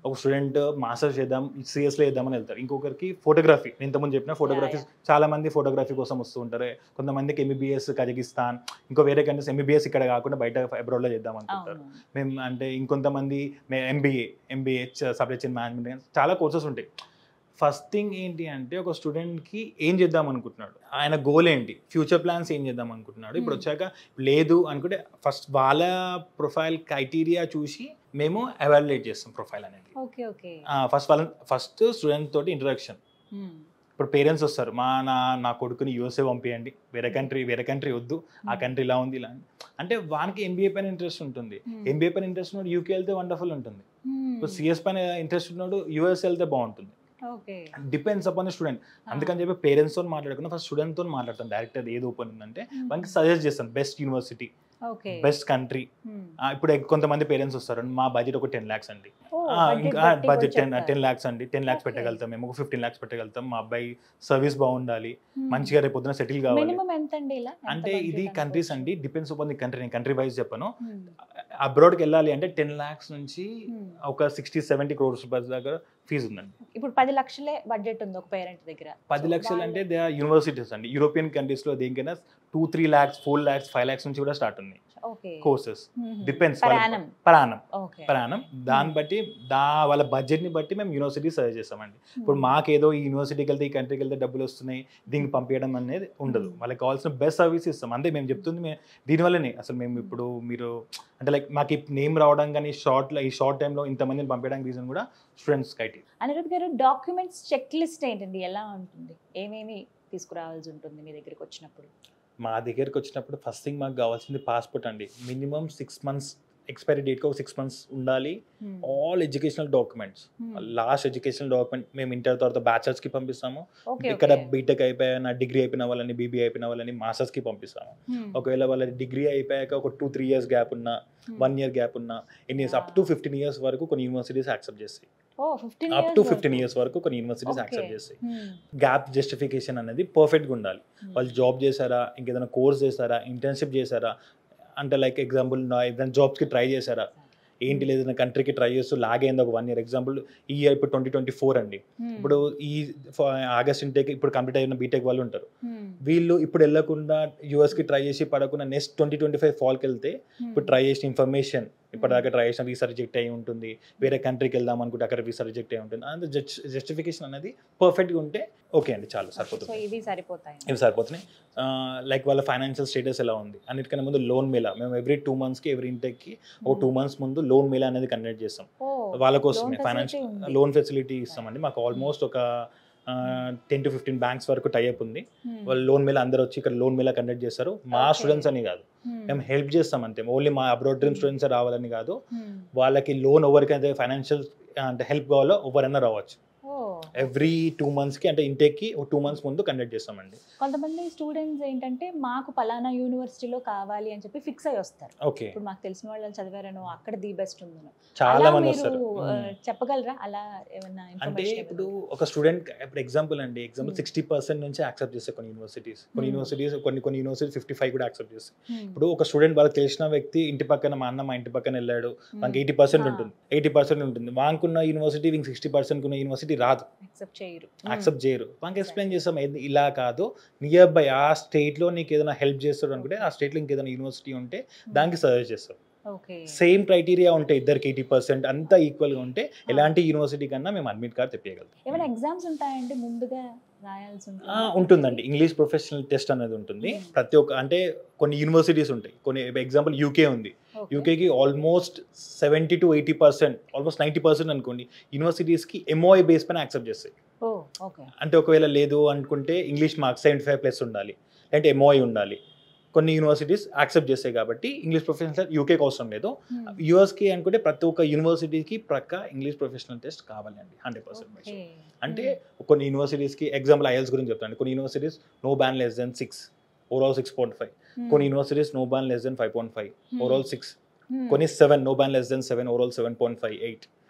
Speaker 2: ఒక స్టూడెంట్ మాస్టర్స్ చేద్దాం సిఎస్లో చేద్దామని వెళ్తారు, ఇంకొకరికి ఫోటోగ్రఫీ, నేను ఇంతకుముందు చెప్పిన ఫోటోగ్రఫీ చాలా మంది ఫోటోగ్రఫీ కోసం వస్తూ ఉంటారు, కొంతమందికి ఎంబీబీఎస్ కజకిస్తాన్, ఇంకో వేరే కంట్రీస్ ఎంబీబీఎస్ ఇక్కడ కాకుండా బయట అబ్రాడ్లో చేద్దాం అనుకుంటారు. మేము అంటే ఇంకొంతమంది ఎంబీఏ సప్లై చైన్ మేనేజ్మెంట్, చాలా కోర్సెస్ ఉంటాయి. ఫస్ట్ థింగ్ ఏంటి అంటే ఒక స్టూడెంట్కి ఏం చేద్దాం అనుకుంటున్నాడు, ఆయన గోల్ ఏంటి, ఫ్యూచర్ ప్లాన్స్ ఏం చేద్దాం అనుకుంటున్నాడు. ఇప్పుడు వచ్చాక లేదు అనుకుంటే ఫస్ట్ వాళ్ళ ప్రొఫైల్ క్రైటీరియా చూసి మేము ఎవాల్యుయేట్ చేస్తాం ప్రొఫైల్ అనేది. ఫస్ట్ స్టూడెంట్ తోటి ఇంట్రడక్షన్. ఇప్పుడు పేరెంట్స్ వస్తారు, నా కొడుకుని యూఎస్ఏ పంపించండి, వేరే కంట్రీ వద్దు, ఆ కంట్రీ ఇలా ఉంది ఇలా అంటే వానికి ఎంబీఏ పైన ఇంట్రెస్ట్ ఉంటుంది, ఎంబీఏ పైన ఇంట్రెస్ట్ ఉన్నాడు యూకే వెళ్తే వండర్ఫుల్ ఉంటుంది, ఇప్పుడు సిఎస్ పైన ఇంట్రెస్ట్ ఉన్నాడు యూఎస్ వెళ్తే బాగుంటుంది. Depends upon the student. అందుకని చెప్పి పేరెంట్స్తో మాట్లాడకుండా ఫస్ట్ స్టూడెంట్తో మాట్లాడతాను, డైరెక్ట్ అది ఏది ఓపెన్ ఉందంటే వాళ్ళకి సజెస్ట్ చేస్తాను బెస్ట్ యూనివర్సిటీ, బెస్ట్ కంట్రీ. ఇప్పుడు కొంతమంది పేరెంట్స్ వస్తారు, మా బడ్జెట్ ఒక 10 lakhs అండి, బడ్జెట్ 10 lakhs అండి, 10 lakhs పెట్టగలుగుతాం మేము, ఒక 15 lakhs పెట్టగలుగుతాం, మా అబ్బాయి సర్వీస్ బాగుండాలి, మంచిగా రేపు పొద్దున సెటిల్ కావాలి. అంటే ఇది కంట్రీస్ అండి, డిపెండ్స్ అపాన్ ది కంట్రీ, నేను కంట్రీ వైజ్ చెప్పను. అబ్రాడ్కి వెళ్ళాలి అంటే 10 lakhs నుంచి ఒక 60-70 crores రూపాయల దగ్గర ఫీజు ఉందండి.
Speaker 1: ఇప్పుడు 10 లక్షలే బడ్జెట్ ఉంది ఒక పేరెంట్ దగ్గర.
Speaker 2: 10 లక్షలు అంటే దే ఆర్ యూనివర్సిటీస్ అండి, యూరోపియన్ కంట్రీస్లో దేనికైనా 2-3 lakhs 4 lakhs 5 lakhs నుంచి కూడా స్టార్ట్ ఉంది.
Speaker 1: Okay.
Speaker 2: Courses depends
Speaker 1: Per annum.
Speaker 2: పరాణం
Speaker 1: ఓకే.
Speaker 2: పరాణం దాన్ని బట్టి వాళ్ళ బడ్జెట్ని బట్టి మేము యూనివర్సిటీ సజెస్ట్ చేస్తామండి. ఇప్పుడు మాకేదో ఈ యూనివర్సిటీకి వెళ్తే ఈ కంట్రీకి వెళ్తే డబ్బులు వస్తున్నాయి దీనికి పంపించడం అనేది ఉండదు. వాళ్ళకి కావాల్సిన బెస్ట్ సర్వీస్ ఇస్తాం. అంతే మేము చెప్తుంది దీనివల్లనే అసలు మేము ఇప్పుడు మీరు అంటే లైక్ మాకు ఈ నేమ్ రావడం కానీ ఈ షార్ట్ టైంలో ఇంతమందిని పంపించడానికి రీజన్ కూడా స్టూడెంట్స్ క్రైటీరియా.
Speaker 1: అనిరుద్ గారు, డాక్యుమెంట్స్ చెక్ లిస్ట్ ఏంటండి, ఎలా ఉంటుంది, ఏమేమి తీసుకురావాల్సి ఉంటుంది మీ దగ్గరికి వచ్చినప్పుడు?
Speaker 2: మా దగ్గరికి వచ్చినప్పుడు ఫస్ట్ థింగ్ మాకు కావాల్సింది పాస్పోర్ట్ అండి. మినిమం 6 months ఎక్స్పైరీ డేట్కి ఒక 6 months ఉండాలి. All educational documents, last educational document మేము ఇంటర్ తర్వాత బ్యాచిలర్స్కి పంపిస్తాము. ఇక్కడ బీటెక్ అయిపోయిన డిగ్రీ అయిపోయిన వాళ్ళని, బీబీ అయిపోయిన వాళ్ళని మాస్టర్స్కి పంపిస్తాము. ఒకవేళ వాళ్ళ డిగ్రీ అయిపోయాక ఒక 2-3 years గ్యాప్ ఉన్నా, 1 year గ్యాప్ ఉన్నా, ఎన్ని ఇయర్స్ అప్ టు 15 years వరకు కొన్ని యూనివర్సిటీస్ యాక్సెప్ట్ చేస్తాయి. అప్ టు 15 years వరకు కొన్ని యూనివర్సిటీస్ యాక్సెప్ట్ చేస్తాయి. గ్యాప్ జస్టిఫికేషన్ అనేది పర్ఫెక్ట్గా ఉండాలి. వాళ్ళు జాబ్ చేశారా, ఇంకేదైనా కోర్స్ చేశారా, ఇంటర్న్షిప్ చేశారా, అంటే లైక్ ఎగ్జాంపుల్ ఏదైనా జాబ్స్కి ట్రై చేశారా, ఏంటి లేదు నా కంట్రీకి ట్రై చేస్తూ లాగైంది ఒక 1 year. ఎగ్జాంపుల్ ఈ ఇయర్ ఇప్పుడు 2024 అండి. ఇప్పుడు ఈ ఆగస్ట్ ఇంటేక్ ఇప్పుడు కంప్లీట్ అయిన బీటెక్ వాళ్ళు ఉంటారు. వీళ్ళు ఇప్పుడు వెళ్ళకుండా యూఎస్కి ట్రై చేసి పడకుండా నెక్స్ట్ 2025 ఫాల్కి వెళ్తే ఇప్పుడు ట్రై చేసిన ఇన్ఫర్మేషన్ ఇప్పటిదాకా ట్రై చేసిన వీసా రిజెక్ట్ అయ్యి ఉంటుంది, వేరే కంట్రీకి వెళ్దాం అనుకుంటే అక్కడ వీసా రిజెక్ట్ అయ్యి ఉంటుంది. అంత జస్టిఫికేషన్ అనేది పర్ఫెక్ట్గా ఉంటే ఓకే అండి, చాలా సరిపోతుంది. ఇవి సరిపోతున్నాయి. లైక్ వాళ్ళ ఫైనాన్షియల్ స్టేటస్ ఎలా ఉంది, అన్నిటికన్నా ముందు లోన్ మేళా మేము ఎవ్రీ 2 monthsకి ఎవ్రీ ఇంటెక్కి ఒక 2 months ముందు లోన్ మేళా అనేది కండక్ట్ చేస్తాం. వాళ్ళ కోసమే ఫైనాన్షియల్ లోన్ ఫెసిలిటీ ఇస్తామండి. మాకు ఆల్మోస్ట్ ఒక 10 to 15 బ్యాంక్స్ వరకు టైఅప్ ఉంది. వాళ్ళు లోన్ మేళా అందరూ వచ్చి ఇక్కడ లోన్ మేళా కండక్ట్ చేస్తారు. మా స్టూడెంట్స్ అని కాదు, మేము హెల్ప్ చేస్తాం అంతే. ఓన్లీ మా అబ్రాడ్ డ్రీమ్ స్టూడెంట్స్ రావాలని కాదు, వాళ్ళకి లోన్ ఎవరికైతే ఫైనాన్షియల్ అంటే హెల్ప్ కావాలో ఎవరైనా రావచ్చు. ఎవ్రీ 2 monthsకి అంటే ఇంటేక్కి ఒక 2 months ముందు కండక్ట్ చేస్తామండి.
Speaker 1: కొంతమంది స్టూడెంట్స్ ఏంటంటే మాకు పలానా యూనివర్సిటీలో కావాలి అని చెప్పి ఫిక్స్ అయ్యి వస్తారు.
Speaker 2: ఓకే,
Speaker 1: ఇప్పుడు మాకు తెలిసిన వాళ్ళు చదివారనో అక్కడ ది బెస్ట్ ఉందనో,
Speaker 2: చాలా మంది వస్తారు.
Speaker 1: చెప్పగలరా అలా ఏమన్నా?
Speaker 2: అంటే ఇప్పుడు ఒక స్టూడెంట్ ఇప్పుడు ఎగ్జాంపుల్ 60% నుంచి యాక్సెప్ట్ చేస్తాయి కొన్ని యూనివర్సిటీస్. కొన్ని యూనివర్సిటీస్ 55 కూడా యాక్సెప్ట్ చేస్తాయి. ఇప్పుడు ఒక స్టూడెంట్ వాళ్ళకి తెలిసిన వ్యక్తి ఇంటి పక్కన మా ఇంటి పక్కన వెళ్ళాడు, మనకి 80% ఉంటుంది, 80% ఉంటుంది. వానుకున్న యూనివర్సిటీ 60% ఉన్న యూనివర్సిటీ రాదు, యాక్సెప్ట్ చేయరు. మనకి ఎక్స్ప్లెయిన్ చేస్తాం ఇలా కాదు, నియర్ బై ఆ స్టేట్లో నీకు ఏదైనా హెల్ప్ చేస్తాడు అనుకుంటే ఆ స్టేట్లో ఇంకేదైనా యూనివర్సిటీ ఉంటే దానికి సజెస్ట్ చేస్తాం. సేమ్ క్రైటీరియా ఉంటే ఇద్దరికి 80% అంతా ఈక్వల్గా ఉంటే ఎలాంటి యూనివర్సిటీ కన్నా మేము అడ్మిట్ కార్డ్ తెప్పియగలుగుతాం.
Speaker 1: ఏమైనా ఎగ్జామ్స్ ఉంటాయంటే ముందుగా
Speaker 2: ఉంటుందండి. ఇంగ్లీష్ ప్రొఫెషనల్ టెస్ట్ అనేది ఉంటుంది ప్రతి ఒక్క, అంటే కొన్ని యూనివర్సిటీస్ ఉంటాయి. కొన్ని ఎగ్జాంపుల్ యూకే ఉంది, యూకేకి ఆల్మోస్ట్ 70 to 80%, ఆల్మోస్ట్ 90% అనుకోండి యూనివర్సిటీస్కి MOI బేస్ పైన యాక్సెప్ట్ చేస్తాయి. అంటే ఒకవేళ లేదు అనుకుంటే ఇంగ్లీష్ మార్క్స్ 75+ ఉండాలి, అంటే MOI ఉండాలి. కొన్ని యూనివర్సిటీస్ యాక్సెప్ట్ చేస్తాయి కాబట్టి ఇంగ్లీష్ ప్రొఫెషనల్ యూకేకి అవసరం లేదు. యూఎస్కి అనుకుంటే ప్రతి ఒక్క యూనివర్సిటీకి ప్రక్క ఇంగ్లీష్ ప్రొఫెషనల్ టెస్ట్ కావాలండి 100%. అంటే కొన్ని యూనివర్సిటీస్కి ఎగ్జాంపుల్ IELTS గురించి చెప్తాను. కొన్ని universities no band less than 6, overall 6.5. కొన్ని universities no band less than 5.5, overall 6. కొన్ని 7, no band less than 7, overall 7.5, 8.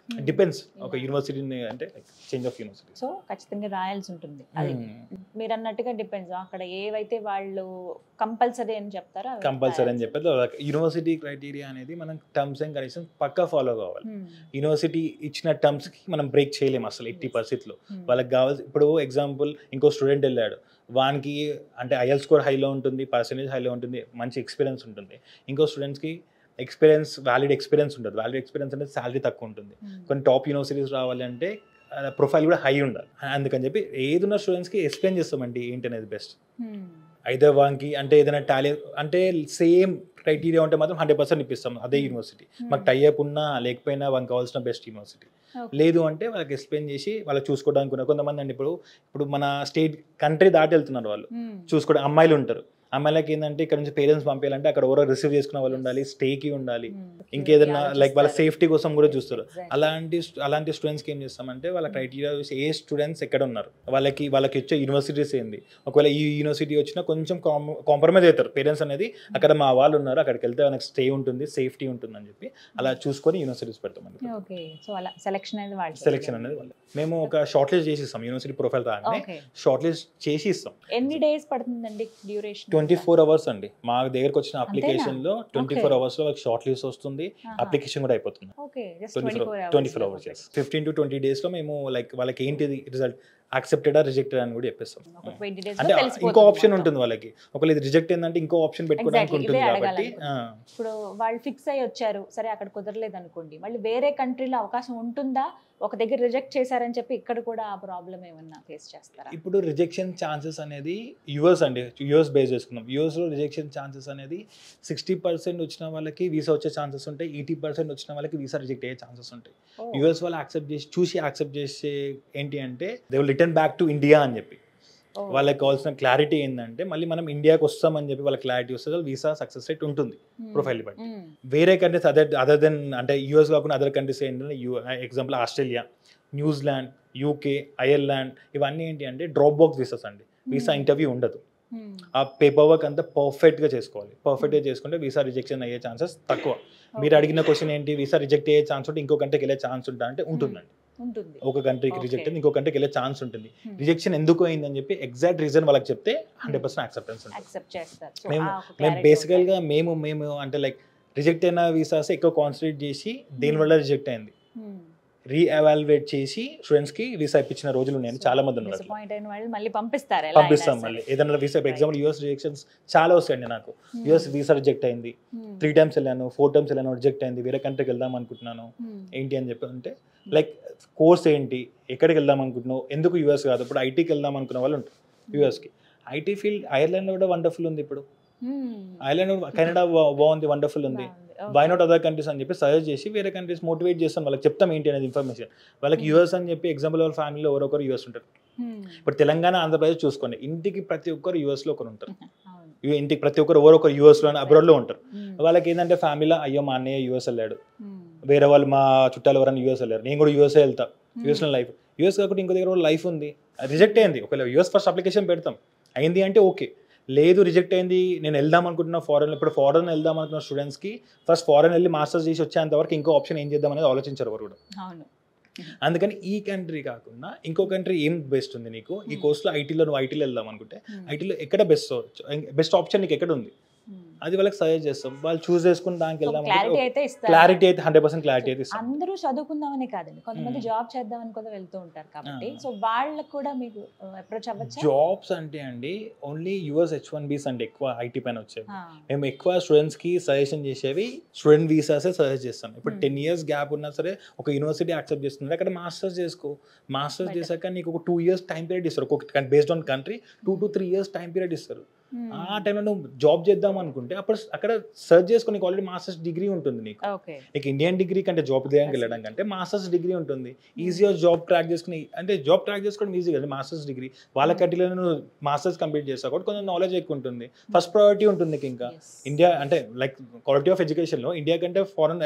Speaker 2: Depends ఒక యూనివర్సిటీని, అంటే చేంజ్ ఆఫ్ యూనివర్సిటీ.
Speaker 1: సో ఖచ్చితంగా రాయాల్సి ఉంటుంది. అది మీరు అన్నట్టుగా డిపెండ్స్ అక్కడ ఏవైతే వాళ్ళు కంపల్సరీ అని చెప్తారో
Speaker 2: కంపల్సరీ అని చెప్పారు. యూనివర్సిటీ క్రైటీరియా అనేది మనం టర్మ్స్ అండ్ కండిషన్స్ పక్కా ఫాలో కావాలి. యూనివర్సిటీ ఇచ్చిన టర్మ్స్కి మనం బ్రేక్ చేయలేము అసలు 80%లో. వాళ్ళకి కావాల్సి, ఇప్పుడు ఎగ్జాంపుల్ ఇంకో స్టూడెంట్ వెళ్ళాడు, వానికి అంటే IELTS స్కోర్ హైలో ఉంటుంది, పర్సెంటేజ్ హైలో ఉంటుంది, మంచి ఎక్స్పీరియన్స్ ఉంటుంది. ఇంకో స్టూడెంట్స్కి వ్యాలిడ్ ఎక్స్పీరియన్స్ ఉంటుంది. వ్యాలిడ్ ఎక్స్పీరియన్స్ అనేది శాలరీ తక్కువ ఉంటుంది. కొన్ని టాప్ యూనివర్సిటీస్ రావాలి అంటే ప్రొఫైల్ కూడా హై ఉండాలి. అందుకని చెప్పి ఏదున్న స్టూడెంట్స్కి ఎక్స్ప్లెయిన్ చేస్తామండి ఏంటి అనేది బెస్ట్. అయితే వానికి అంటే ఏదైనా టాలెంట్ అంటే సేమ్ క్రైటీరియా ఉంటే మాత్రం 100% ఇప్పిస్తాం అదే యూనివర్సిటీ. మాకు టైఅప్ ఉన్నా లేకపోయినా వాళ్ళకి కావాల్సిన బెస్ట్ యూనివర్సిటీ. లేదు అంటే వాళ్ళకి ఎక్స్ప్లెయిన్ చేసి వాళ్ళకి చూసుకోవడానికి ఉన్నారు. కొంతమంది అండి ఇప్పుడు మన స్టేట్ కంట్రీ దాటి వెళ్తున్నారు వాళ్ళు చూసుకోవడం. అమ్మాయిలు ఉంటారు, అమ్మాయిలకి ఏంటంటే ఇక్కడ నుంచి పేరెంట్స్ పంపించాలంటే అక్కడ ఎవరో రిసీవ్ చేసుకున్న వాళ్ళు ఉండాలి, స్టేకి ఉండాలి, ఇంకేదన్నా లైక్ వాళ్ళ సేఫ్టీ కోసం కూడా చూస్తారు. అలాంటి స్టూడెంట్స్కి ఏం చేస్తామంటే వాళ్ళ క్రైటీరియా చూసి ఏ స్టూడెంట్స్ ఎక్కడ ఉన్నారు, వాళ్ళకి వచ్చే యూనివర్సిటీస్ ఏంది, ఒకవేళ ఈ యూనివర్సిటీ వచ్చినా కొంచెం కాంప్రమైజ్ అవుతారు పేరెంట్స్ అనేది, అక్కడ మా వాళ్ళు ఉన్నారు అక్కడికి వెళ్తే వాళ్ళకి స్టే ఉంటుంది, సేఫ్టీ ఉంటుంది అని చెప్పి అలా చూసుకొని యూనివర్సిటీస్ పెడతామండి. సెలెక్షన్ అనేది వాళ్ళు మేము ఒక షార్ట్ లిస్ట్ చేసి ఇస్తాం. యూనివర్సిటీ ప్రొఫైల్ రాగానే షార్ట్ లిస్ట్ చేసి ఇస్తాం.
Speaker 1: ఎన్ని డేస్ పడుతుందండి డ్యూరేషన్?
Speaker 2: 24 hours అండి. మా దగ్గరకు వచ్చిన అప్లికేషన్ లో 24 hours లో వాళ్ళకి షార్ట్ లిస్ట్ వస్తుంది, అప్లికేషన్ కూడా అయిపోతుంది. 24 hours 15 to 20 days లో మేము లైక్ వాళ్ళకి ఏంటిది రిజల్ట్ యాక్సెప్టెడా రిజెక్టెడ్ అని కూడా చెప్పేస్తాం.
Speaker 1: ఒక 20 days
Speaker 2: అంటే
Speaker 1: లో తెలిసిపోతుంది
Speaker 2: ఇంకో ఆప్షన్
Speaker 1: మొత్తం.
Speaker 2: ఉంటుంది వాళ్ళకి, ఒకవేళ ఇది రిజెక్ట్ అయిందంటే ఇంకో ఆప్షన్ పెట్టుకోవడానికి
Speaker 1: Exactly,
Speaker 2: ఉంటుంది
Speaker 1: ఇదే
Speaker 2: కాబట్టి
Speaker 1: అడగాలనుకుంటున్నా. ఇప్పుడు వాళ్ళు ఫిక్స్ అయ్యి వచ్చారు, సరే అక్కడ కుదరలేదు అనుకోండి, మళ్ళీ వేరే కంట్రీలో అవకాశం ఉంటుందా? ఒక దగ్గర రిజెక్ట్ చేశారని చెప్పి ఇక్కడ కూడా ఆ ప్రాబ్లం ఏమన్నా ఫేస్ చేస్తారా?
Speaker 2: ఇప్పుడు రిజెక్షన్ ఛాన్సెస్ అనేది యుఎస్ అండి, యుఎస్ బేస్ చేసుకున్నాం. యుఎస్లో రిజెక్షన్ ఛాన్సెస్ అనేది 60% వచ్చిన వాళ్ళకి వీసా వచ్చే ఛాన్సెస్ ఉంటాయి, 80% వచ్చిన వాళ్ళకి వీసా రిజెక్ట్ అయ్యే ఛాన్సెస్ ఉంటాయి.
Speaker 1: Oh.
Speaker 2: యుఎస్ వాళ్ళు యాక్సెప్ట్ చేసే ఏంటి అంటే they will return back to India అని చెప్పి.
Speaker 1: Oh.
Speaker 2: వాళ్ళకి కావాల్సిన క్లారిటీ ఏంటంటే మళ్ళీ మనం ఇండియాకి వస్తామని చెప్పి వాళ్ళకి క్లారిటీ వస్తే వీసా సక్సెస్ రేట్ ఉంటుంది ప్రొఫైల్ బట్టి. వేరే కంట్రీస్ అదర్ దెన్ అంటే యూఎస్ కాకుండా అదర్ కంట్రీస్ ఏంటంటే example Australia, New Zealand, UK, Ireland ఇవన్నీ ఏంటి అంటే డ్రాప్ బాక్స్ వీసాస్ అండి. వీసా ఇంటర్వ్యూ ఉండదు, ఆ పేపర్ వర్క్ అంతా పర్ఫెక్ట్గా చేసుకోవాలి. పర్ఫెక్ట్గా చేసుకుంటే వీసా రిజెక్షన్ అయ్యే ఛాన్సెస్ తక్కువ. మీరు అడిగిన క్వశ్చన్ ఏంటి, వీసా రిజెక్ట్ అయ్యే ఛాన్స్ ఉంటే ఇంకో కంట్రీకి వెళ్ళే ఛాన్స్ ఉంటా అంటే ఉంటుందండి. ఒక కంట్రీకి రిజెక్ట్ అయింది ఇంకో కంట్రీకి వెళ్ళే ఛాన్స్ ఉంటుంది. రిజెక్షన్ ఎందుకు అయిందని చెప్పి ఎగ్జాక్ట్ రీజన్ వాళ్ళకి చెప్తే 100% యాక్సెప్టెన్స్ ఉంటుంది. మేము బేసికల్గా మేము అంటే లైక్ రిజెక్ట్ అయిన వీసాస్ ఎక్కువ కాన్సన్ట్రేట్ చేసి దేనివల్ల రిజెక్ట్ అయింది రీఎవాల్యుయేట్ చేసి స్టూడెంట్స్కి వీసా ఇప్పించిన రోజులు ఉన్నాయని చాలా మంది ఉన్నారు. పంపిస్తాం మళ్ళీ ఏదైనా వీసా. ఎగ్జాంపుల్ యూఎస్ రిజెక్షన్స్ చాలా వస్తాయండి నాకు. యూఎస్ వీసా రిజెక్ట్ అయింది, 3 times వెళ్ళాను, 4 times వెళ్ళాను, రిజెక్ట్ అయింది, వేరే కంట్రీకి వెళ్దాం అనుకుంటున్నాను ఏంటి అని చెప్పి అంటే లైక్ కోర్స్ ఏంటి, ఎక్కడికి వెళ్దాం అనుకుంటున్నావు, ఎందుకు యూఎస్ కాదు. ఇప్పుడు ఐటీకి వెళ్దాం అనుకున్న వాళ్ళు ఉంటారు యూఎస్కి. ఐటీ ఫీల్డ్ ఐర్లాండ్లో కూడా వండర్ఫుల్ ఉంది. ఇప్పుడు ఐర్లాండ్, కెనడా బాగుంది, వండర్ఫుల్ ఉంది. వై నాట్ అదర్ కంట్రీస్ అని చెప్పి సజెస్ట్ చేసి వేరే కంట్రీస్ మోటివేట్ చేస్తాం, వాళ్ళకి చెప్తాం ఏంటి అనేది ఇన్ఫర్మేషన్. వాళ్ళకి యూఎస్ అని చెప్పి ఎగ్జాంపుల్ వాళ్ళ ఫ్యామిలీలో ఎవరొకరు యూఎస్ ఉంటారు. ఇప్పుడు తెలంగాణ, ఆంధ్రప్రదేశ్ చూసుకోండి, ఇంటికి ప్రతి ఒక్కరు యూఎస్లో ఒకరు ఉంటారు. ఇంటికి ప్రతి ఒక్కరు ఎవరొకరు యూఎస్లో అబ్రాడ్లో ఉంటారు. వాళ్ళకి ఏంటంటే ఫ్యామిలీలో అయ్యో మా అన్నయ్య యూఎస్ వెళ్ళాడు, వేరే వాళ్ళు మా చుట్టాలు ఎవరైనా యూఎస్ వెళ్ళారు, నేను కూడా యూఎస్ఏ వెళ్తా, యూఎస్లో లైఫ్. యూఎస్ కాకుండా ఇంకో దగ్గర లైఫ్ ఉంది, రిజెక్ట్ అయింది. ఒకవేళ యూఎస్ ఫస్ట్ అప్లికేషన్ పెడతాం, అయింది అంటే ఓకే, లేదు రిజెక్ట్ అయింది, నేను వెళ్దాం అనుకుంటున్నా ఫారెన్. ఇప్పుడు ఫారెన్ వెళ్దాం అనుకున్న స్టూడెంట్స్కి ఫస్ట్ ఫారెన్ వెళ్ళి మాస్టర్స్ చేసి వచ్చేంత వరకు ఇంకో ఆప్షన్ ఏం చేద్దాం అనేది ఆలోచించారు ఎవరు కూడా. అందుకని ఈ కంట్రీ కాకుండా ఇంకో కంట్రీ ఏం బెస్ట్ ఉంది నీకు, ఈ కోర్స్లో ఐటీలో నువ్వు ఐటీలో వెళ్దాం అనుకుంటే ఐటీలో ఎక్కడ బెస్ట్ ఆప్షన్ నీకు ఎక్కడ ఉంది, అది వాళ్ళకి సజెస్ట్ చేస్తాం. వాళ్ళు చూస్ చేసుకుని దానికి వెళ్దాం. క్లారిటీ అయితే 100% క్లారిటీ అయితే ఇస్తాం.
Speaker 1: అందరూ చదువుకుందామని కాదండి, కొంతమంది జాబ్ చేద్దామని కూడా వెళ్తూ ఉంటారు కాబట్టి సో వాళ్ళకి కూడా మీకు అప్రోచ్ అవ్వచ్చా?
Speaker 2: జాబ్స్ అంటే అండి ఓన్లీ యూఎస్ H1Bs అంటే ఎక్కువ ఐటీ పైన వచ్చేవి. మేము ఎక్కువ స్టూడెంట్స్కి సజెషన్ చేసేవి స్టూడెంట్ వీసాసే సజెస్ట్ చేస్తాం. ఇప్పుడు 10 years గ్యాప్ ఉన్నా సరే ఒక యూనివర్సిటీ యాక్సెప్ట్ చేస్తుంది, అక్కడ మాస్టర్స్ చేసుకో. మాస్టర్స్ చేశాక నీకు ఒక 2 years టైం పీరియడ్ ఇస్తారు, ఒక based on country 2 to 3 years time period ఇస్తారు. ఆ టైంలో నువ్వు జాబ్ చేద్దాం అనుకుంటే అప్పుడు అక్కడ సర్చ్ చేసుకుని ఆల్రెడీ మాస్టర్స్ డిగ్రీ ఉంటుంది నీకు. నీకు ఇండియన్ డిగ్రీ కంటే జాబ్ దగ్గరికి వెళ్ళడం కంటే మాస్టర్స్ డిగ్రీ ఉంటుంది, ఈజీగా జాబ్ ట్రాక్ చేసుకుని. అంటే జాబ్ ట్రాక్ చేసుకోవడం ఈజీ కదా మాస్టర్స్ డిగ్రీ. వాళ్ళ కంట్రీలో నువ్వు మాస్టర్స్ కంప్లీట్ చేస్తావు కాబట్టి కొంచెం నాలెడ్జ్ ఎక్కువ ఉంటుంది, ఫస్ట్ ప్రయారిటీ ఉంటుంది నీకు. ఇంకా ఇండియా అంటే లైక్ క్వాలిటీ ఆఫ్ ఎడ్యుకేషన్లో ఇండియా కంటే ఫారెన్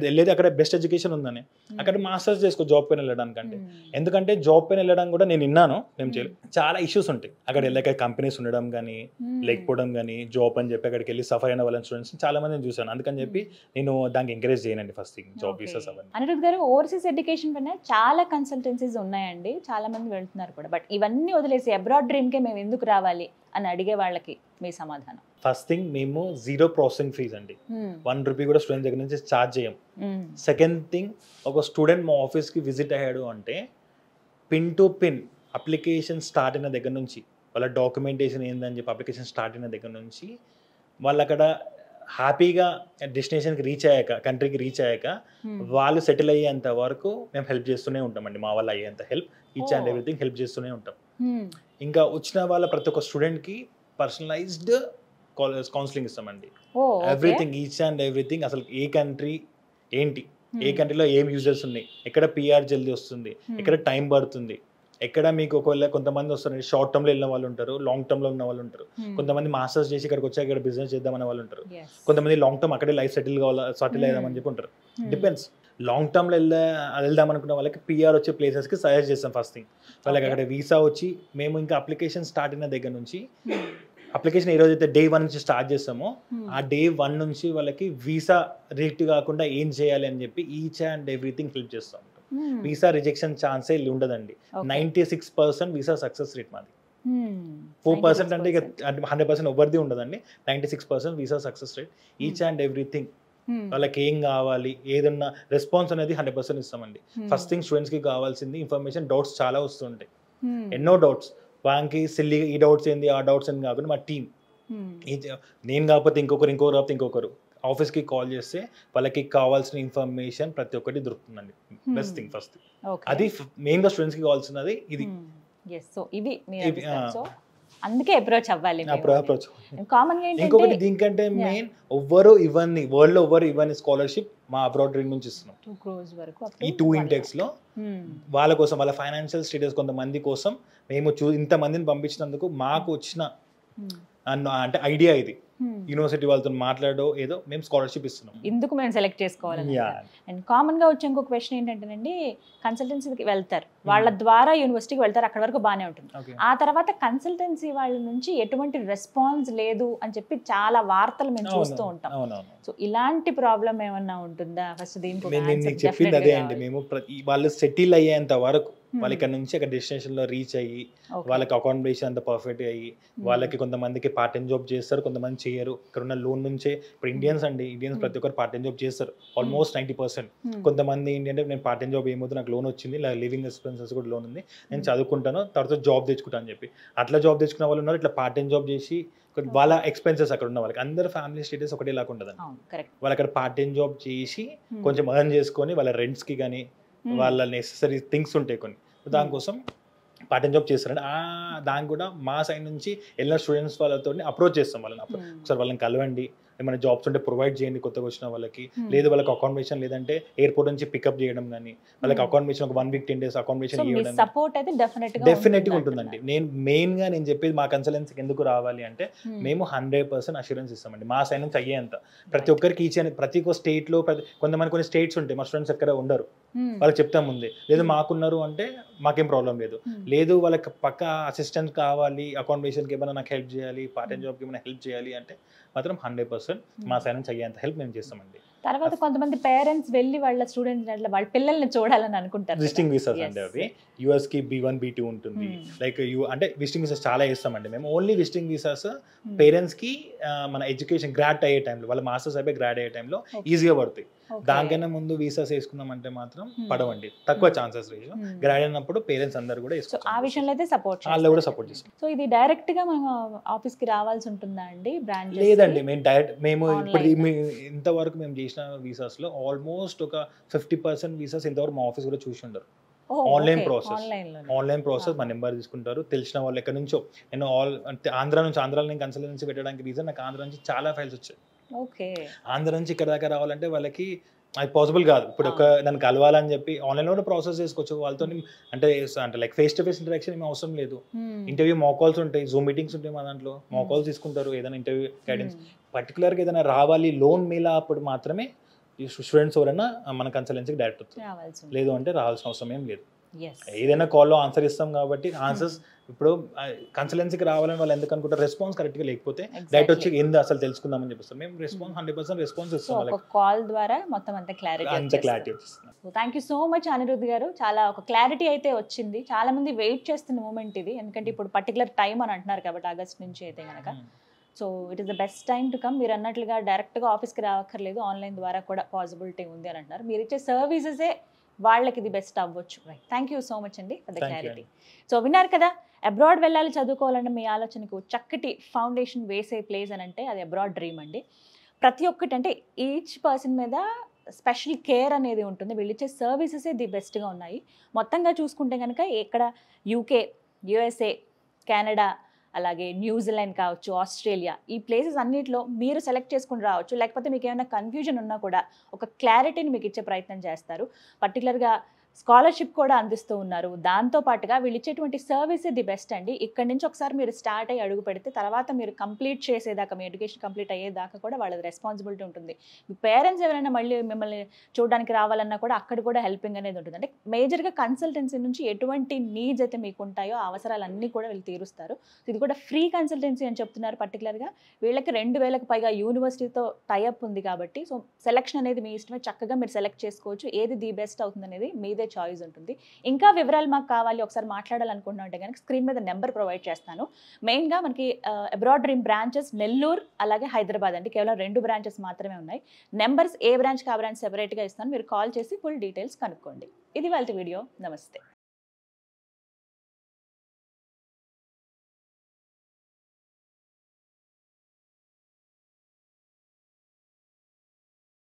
Speaker 2: వెళ్ళేది అక్కడ బెస్ట్ ఎడ్యుకేషన్ ఉందని అక్కడ మాస్టర్స్ చేసుకో జాబ్ పైన వెళ్ళడానికంటే. ఎందుకంటే జాబ్ పైన వెళ్ళడం కూడా నేను విన్నాను, మేము చేయలేదు, చాలా ఇష్యూస్ ఉంటాయి అక్కడ వెళ్ళాక. కంపెనీస్ ఉండడం కానీ లేకపోవడం కానీ, జాబ్ అని చెప్పి అక్కడికి వెళ్ళి సఫర్ అయిన వాళ్ళ స్టూడెంట్స్ చాలా మందిని చూసాను. అందుకని చెప్పి నేను దానికి ఎంకరేజ్ చేయనండి ఫస్ట్ థింగ్ జాబ్ వీసాస్ అవన్నీ.
Speaker 1: అనిరుద్ గారు, ఓవర్సీస్ ఎడ్యుకేషన్ పైన చాలా కన్సల్టెన్సీస్ ఉన్నాయండి, చాలా మంది వెళ్తున్నారు కూడా. బట్ ఇవన్నీ వదిలేసి అబ్రాడ్ డ్రీమ్కే మేము ఎందుకు రావాలి అని అడిగే వాళ్ళకి మీ సమాధానం?
Speaker 2: ఫస్ట్ థింగ్, మేము 0 ప్రాసెసింగ్ ఫీజ్ అండి, 1 రూపీ కూడా స్టూడెంట్ దగ్గర నుంచి ఛార్జ్ చేయం. సెకండ్ థింగ్, ఒక స్టూడెంట్ మా ఆఫీస్కి విజిట్ అయ్యాడు అంటే pin to pin application start అయిన దగ్గర నుంచి వాళ్ళ డాక్యుమెంటేషన్ ఏందని చెప్పి అప్లికేషన్ స్టార్ట్ అయిన దగ్గర నుంచి వాళ్ళు అక్కడ హ్యాపీగా డెస్టినేషన్కి రీచ్ అయ్యాక, కంట్రీకి రీచ్ అయ్యాక వాళ్ళు సెటిల్ అయ్యేంత వరకు మేము హెల్ప్ చేస్తూనే ఉంటామండి. మా వాళ్ళు అయ్యేంత help, each and everything help చేస్తూనే ఉంటాం. ఇంకా వచ్చిన వాళ్ళ ప్రతి ఒక్క స్టూడెంట్కి పర్సనలైజ్డ్ కౌన్సిలింగ్ ఇస్తామండి. ఎవ్రీథింగ్, ఈచ్ అండ్ ఎవ్రీథింగ్, అసలు ఏ కంట్రీ ఏంటి, ఏ కంట్రీలో ఏం యూజర్స్ ఉన్నాయి, ఎక్కడ పిఆర్ జల్దీ వస్తుంది, ఎక్కడ టైం పడుతుంది, ఎక్కడ మీకు ఒకవేళ కొంతమంది వస్తారు షార్ట్ టర్మ్లో వెళ్ళిన వాళ్ళు ఉంటారు, లాంగ్ టర్మ్లో ఉన్న వాళ్ళు ఉంటారు, కొంతమంది మాస్టర్స్ చేసి ఇక్కడికి వచ్చాక ఇక్కడ బిజినెస్ చేద్దామనే వాళ్ళు ఉంటారు, కొంతమంది లాంగ్ టర్మ్ అక్కడే లైఫ్ సెటిల్ అయ్యామని చెప్పి ఉంటారు. డిపెండ్స్. లాంగ్ టర్మ్లో వెళ్దాం అనుకున్న వాళ్ళకి పిఆర్ వచ్చే ప్లేసెస్కి సజెస్ట్ చేస్తాం. ఫస్ట్ థింగ్ వాళ్ళకి అక్కడ వీసా వచ్చి మేము ఇంకా అప్లికేషన్ స్టార్ట్ అయిన దగ్గర నుంచి, అప్లికేషన్ ఏ రోజైతే Day 1 నుంచి స్టార్ట్ చేస్తామో ఆ Day 1 నుంచి వాళ్ళకి వీసా రిజెక్ట్ కాకుండా ఏం చేయాలి అని చెప్పి ఈచ్ అండ్ ఎవ్రీథింగ్ హెల్ప్ చేస్తాం. వీసా రిజెక్షన్ ఛాన్సే ఉండదండి. 96% వీసా సక్సెస్ రేట్ మాది. 4% అంటే ఇక 100% ఎవరిది ఉండదండి. 96% visa success rate. Each and everything వాళ్ళకి ఏం కావాలి, ఏదన్నా రెస్పాన్స్ అనేది 100% ఇస్తామండి. ఫస్ట్ థింగ్ స్టూడెంట్స్కి కావాల్సింది ఇన్ఫర్మేషన్. డౌట్స్ చాలా వస్తుంటాయి, ఎన్నో డౌట్స్, వానికి సిల్లి ఈ డౌట్స్ ఏంది ఆ డౌట్స్ ఏంది కాకుండా మా టీం, నేను కాకపోతే ఇంకొకరు కాకపోతే ఇంకొకరు ఆఫీస్కి కాల్ చేస్తే వాళ్ళకి కావాల్సిన ఇన్ఫర్మేషన్ ప్రతి ఒక్కటి దొరుకుతుందండి. బెస్ట్ థింగ్ ఫస్ట్ అది మెయిన్గా స్టూడెంట్స్కి కావాల్సినది ఇది.
Speaker 1: సో ఇవి సో అందుకే అప్రోచ్ అవ్వాలి. కామన్ గా
Speaker 2: ఇంకొకటి దీనికంటే మెయిన్ ఎవ్వరు ఇవన్నీ వరల్డ్ లో ఎవ్వరు ఇవన్నీ స్కాలర్షిప్ మా అబ్రాడ్ డ్రీమ్ నుంచి ఇస్తున్నాం.
Speaker 1: 2 crores వరకు
Speaker 2: ఈ 2 intakes లో వాళ్ళ కోసం, వాళ్ళ ఫైనాన్షియల్ స్టేటస్ కొంతమంది కోసం మేము ఇంతమందిని పంపించినందుకు మాకు వచ్చిన అంటే ఐడియా ఇది. యూనివర్సిటీ వాళ్ళతో మాట్లాడో ఏదో మేము స్కాలర్షిప్ ఇస్తున్నాం.
Speaker 1: ఇందుకు మేము సెలెక్ట్ చేసుకోవాలి. అండ్ కామన్ గా వచ్చే ఇంకొక క్వశ్చన్ ఏంటంటేనండి, కన్సల్టెన్సీకి వెళ్తారు, వాళ్ళ ద్వారా యూనివర్సిటీకి వెళ్తారు, అక్కడ వరకు బాగానే ఉంటుంది. ఆ తర్వాత కన్సల్టెన్సీ వాళ్ళ నుంచి ఎటువంటి రెస్పాన్స్ లేదు అని చెప్పి చాలా వార్తలు మేము చూస్తూ ఉంటాం. సో ఇలాంటి ప్రాబ్లం ఏమన్నా ఉంటుందా? ఫస్ట్ దీనికి
Speaker 2: చెప్పింది అదే అండి, మేము వాళ్ళు సెటిల్ అయ్యేంత వరకు వాళ్ళు ఇక్కడ నుంచి అక్కడ డెస్టినేషన్ లో రీచ్ అయ్యి వాళ్ళకి అకామిడేషన్ అంత పర్ఫెక్ట్ అయ్యి, వాళ్ళకి కొంతమందికి పార్ట్ టైం జాబ్ చేస్తారు, కొంతమంది చేయరు. ఇక్కడ ఉన్న లోన్ నుంచే ఇప్పుడు ఇండియన్స్ ప్రతి ఒక్కరు పార్ట్ టైం జాబ్ చేస్తారు ఆల్మోస్ట్ 90%. కొంతమంది ఏంటంటే నేను పార్ట్ టైం జాబ్ ఏమవుతుంది, నాకు లోన్ వచ్చింది, లివింగ్ ఎక్స్పెన్సెస్ కూడా లోన్ ఉంది, నేను చదువుకుంటాను తర్వాత జాబ్ తెచ్చుకుంటాను అని చెప్పి అట్లా జాబ్ తెచ్చుకున్న వాళ్ళు ఉన్నారు. ఇట్లా పార్ట్ టైం జాబ్ చేసి వాళ్ళ ఎక్స్పెన్సెస్ అక్కడ ఉన్న వాళ్ళకి, అందరు ఫ్యామిలీ స్టేటస్ ఒకటే లాగా ఉండదండి. వాళ్ళు అక్కడ పార్ట్ టైం జాబ్ చేసి కొంచెం ఎర్న్ చేసుకొని వాళ్ళ రెంట్స్కి కానీ వాళ్ళ నెసెసరీ థింగ్స్ ఉంటాయి కొన్ని, దానికోసం పార్ట్ టైం జాబ్ చేస్తారండి. దానికి కూడా మా సైడ్ నుంచి వెళ్ళిన స్టూడెంట్స్ వాళ్ళతో అప్రోచ్ చేస్తాం. వాళ్ళని ఒకసారి వాళ్ళని కలవండి, ఏమైనా జాబ్స్ ఉంటే ప్రొవైడ్ చేయండి కొత్తగా వచ్చిన వాళ్ళకి, లేదు వాళ్ళకి అకామిడేషన్ లేదంటే ఎయిర్పోర్ట్ నుంచి పికప్ చేయడం కానీ, వాళ్ళకి అకామిడేషన్ ఒక 1 week 10 days అకామిడేషన్ ఇవ్వడం డెఫినెట్గా ఉంటుందండి. నేను చెప్పేది మా కన్సల్టెన్సీకి ఎందుకు రావాలి అంటే మేము 100% అష్యూరెన్స్ ఇస్తామండి మా సైడ్ నుంచి అయ్యేంత. ప్రతి ఒక్కరికి ప్రతి ఒక్క స్టేట్లో కొన్ని స్టేట్స్ ఉంటాయి, మా స్టూడెంట్స్ ఎక్కడ ఉండరు, వాళ్ళకి చెప్తాం ముందే, లేదు మాకున్నారు అంటే మాకేం ప్రాబ్లం లేదు, లేదు వాళ్ళకి పక్క అసిస్టెంట్ కావాలి, అకామిడేషన్కి ఏమైనా నాకు హెల్ప్ చేయాలి, పార్ట్ టైం జాబ్కి ఏమైనా హెల్ప్ చేయాలి అంటే మాత్రం 100% మా సైడ్ నుంచి అయ్యేంత హెల్ప్ మేము చేస్తామండి.
Speaker 1: తర్వాత కొంతమంది పేరెంట్స్ వెళ్ళి వాళ్ళ స్టూడెంట్స్ వాళ్ళ పిల్లల్ని చూడాలని అనుకుంటారు.
Speaker 2: విజిటింగ్ వీసాస్ అంటే అవి US కి B1 B2 ఉంటుంది. లైక్ అంటే విజిటింగ్ వీసాస్ చాలా ఇస్తామండి మేము. ఓన్లీ విజిటింగ్ వీసాస్ పేరెంట్స్ కి మన ఎడ్యుకేషన్ గ్రాడ్ అయ్యే టైంలో, వాళ్ళ మాస్టర్స్ అయిపోయి గ్రాడ్ అయ్యే టైంలో ఈజీగా పడుతాయి. దానికన్నా ముందు వీసాస్ వేసుకున్నామంటే మాత్రం పడవండి, తక్కువ ఛాన్సెస్ రేషియో. గ్రాడ్ అయినప్పుడు పేరెంట్స్ అందరు కూడా
Speaker 1: ఆ విషయంలో అయితే
Speaker 2: వాళ్ళు కూడా సపోర్ట్ చేస్తాం.
Speaker 1: సో ఇది డైరెక్ట్ గా మనం ఆఫీస్ కి రావాల్సి ఉంటుందా అండి? బ్రాంచ్
Speaker 2: లేదండి, మేము ఇప్పుడు ఇంతవరకు మేము చేసిన వీసాస్ లో ఆల్మోస్ట్ ఒక 50% వీసాస్ ఇంతవరకు మా ఆఫీస్ కూడా చూసి ఉండరు. ఆన్లైన్ ప్రాసెస్ మా నెంబర్ తీసుకుంటారు, తెలిసిన వాళ్ళు ఎక్కడి నుంచో. నేను ఆంధ్రాలో నేను కన్సల్టెన్సీ పెట్టడానికి రీజన్, నాకు ఆంధ్ర నుంచి చాలా ఫైల్స్ వచ్చాయి. ఆంధ్ర నుంచి ఇక్కడ దాకా రావాలంటే వాళ్ళకి అది పాసిబుల్ కాదు. ఇప్పుడు నన్ను కలవాలని చెప్పి ఆన్లైన్లో కూడా ప్రాసెస్ చేసుకోవచ్చు వాళ్ళతో, అంటే like face to face interaction ఏమి అవసరం లేదు. ఇంటర్వ్యూ మాక్ కాల్స్ ఉంటాయి, జూమ్ మీటింగ్స్ ఉంటాయి, మా దాంట్లో మాక్ కాల్స్ తీసుకుంటారు. ఏదైనా ఇంటర్వ్యూ గైడెన్స్ పర్టికులర్గా ఏదైనా రావాలి లోన్ మేలా అప్పుడు మాత్రమే స్టూడెంట్స్ ఎవరైనా మన కన్సల్టెన్సీకి డైరెక్ట్ వస్తుంది, లేదు అంటే రావాల్సిన అవసరం ఏం లేదు. ఏదైనా కాల్లో ఆన్సర్ ఇస్తాం కాబట్టి ఆన్సర్స్ ఇప్పుడు కన్సల్టెన్సీకి రావాలని వాళ్ళు ఎందుకు అనుకుంటారు, రెస్పాన్స్ కరెక్ట్గా లేకపోతే డైరెక్ట్ వచ్చి ఏంది అసలు తెలుసుకుందామని చెప్పిస్తాం. మేము 100% రెస్పాన్స్ ఇస్తాం,
Speaker 1: కాల్ ద్వారా మొత్తం అంత క్లారిటీ వస్తుంది. Thank you so much Anirudh గారు, చాలా ఒక క్లారిటీ అయితే వచ్చింది. చాలా మంది వెయిట్ చేస్తున్న మూమెంట్ ఇది, ఎందుకంటే ఇప్పుడు పర్టికులర్ టైం అని అంటున్నారు కాబట్టి ఆగస్ట్ నుంచి అయితే కనుక. So it is the best time to come. మీరు అన్నట్లుగా డైరెక్ట్గా ఆఫీస్కి రావక్కర్లేదు, ఆన్లైన్ ద్వారా కూడా పాసిబిలిటీ ఉంది అని అంటున్నారు. మీరు ఇచ్చే సర్వీసెసే వాళ్ళకి ఇది బెస్ట్ అవ్వచ్చు. Right, thank you so much అండి ఫర్ ద క్లారిటీ. సో విన్నారు కదా, అబ్రాడ్ వెళ్ళాలి చదువుకోవాలంటే మీ ఆలోచనకు చక్కటి ఫౌండేషన్ వేసే ప్లేస్ అని అంటే అది అబ్రాడ్ డ్రీమ్ అండి. ప్రతి ఒక్కటి అంటే ఈచ్ పర్సన్ మీద స్పెషల్ కేర్ అనేది ఉంటుంది. వీళ్ళు ఇచ్చే సర్వీసెసే ది బెస్ట్గా ఉన్నాయి. మొత్తంగా చూసుకుంటే కనుక ఇక్కడ UK, USA, కెనడా, అలాగే న్యూజిలాండ్ కావచ్చు, ఆస్ట్రేలియా, ఈ ప్లేసెస్ అన్నింటిలో మీరు సెలెక్ట్ చేసుకుని రావచ్చు. లేకపోతే మీకు ఏమైనా కన్ఫ్యూజన్ ఉన్నా కూడా ఒక క్లారిటీని మీకు ఇచ్చే ప్రయత్నం చేస్తారు. పర్టికులర్గా స్కాలర్షిప్ కూడా అందిస్తూ ఉన్నారు. దాంతోపాటుగా వీళ్ళు ఇచ్చేటువంటి సర్వీస్ ది బెస్ట్ అండి. ఇక్కడ నుంచి ఒకసారి మీరు స్టార్ట్ అయ్యి అడుగు పెడితే తర్వాత మీరు కంప్లీట్ చేసేదాకా, మీ ఎడ్యుకేషన్ కంప్లీట్ అయ్యేదాకా కూడా వాళ్ళది రెస్పాన్సిబిలిటీ ఉంటుంది. మీ పేరెంట్స్ ఎవరైనా మళ్ళీ మిమ్మల్ని చూడడానికి రావాలన్నా కూడా అక్కడ కూడా హెల్పింగ్ అనేది ఉంటుంది. అంటే మేజర్గా కన్సల్టెన్సీ నుంచి ఎటువంటి నీడ్స్ అయితే మీకు ఉంటాయో ఆ అవసరాలన్నీ కూడా వీళ్ళు తీరుస్తారు. ఇది కూడా ఫ్రీ కన్సల్టెన్సీ అని చెప్తున్నారు. పర్టికులర్గా వీళ్ళకి 2000కు పైగా యూనివర్సిటీతో టైఅప్ ఉంది కాబట్టి సో సెలెక్షన్ అనేది మీ ఇష్టమే, చక్కగా మీరు సెలెక్ట్ చేసుకోవచ్చు. ఏది ది బెస్ట్ అవుతుంది అనేది మీదే చాయిస్ ఉంటుంది. ఇంకా వివరాలు మాకు కావాలి, ఒకసారి మాట్లాడాలనుకుంటున్నా అంటే కనుక స్క్రీన్ మీద నెంబర్ ప్రొవైడ్ చేస్తాను. మెయిన్గా మనకి అబ్రాడ్ డ్రీమ్ బ్రాంచెస్ నెల్లూరు అలాగే హైదరాబాద్ అండి, కేవలం 2 బ్రాంచెస్ మాత్రమే ఉన్నాయి. నెంబర్స్ ఏ బ్రాంచ్కి ఆ బ్రాంచ్ సెపరేట్గా ఇస్తాను, మీరు కాల్ చేసి ఫుల్ డీటెయిల్స్ కనుక్కోండి. ఇది వాళ్ళ వీడియో. నమస్తే.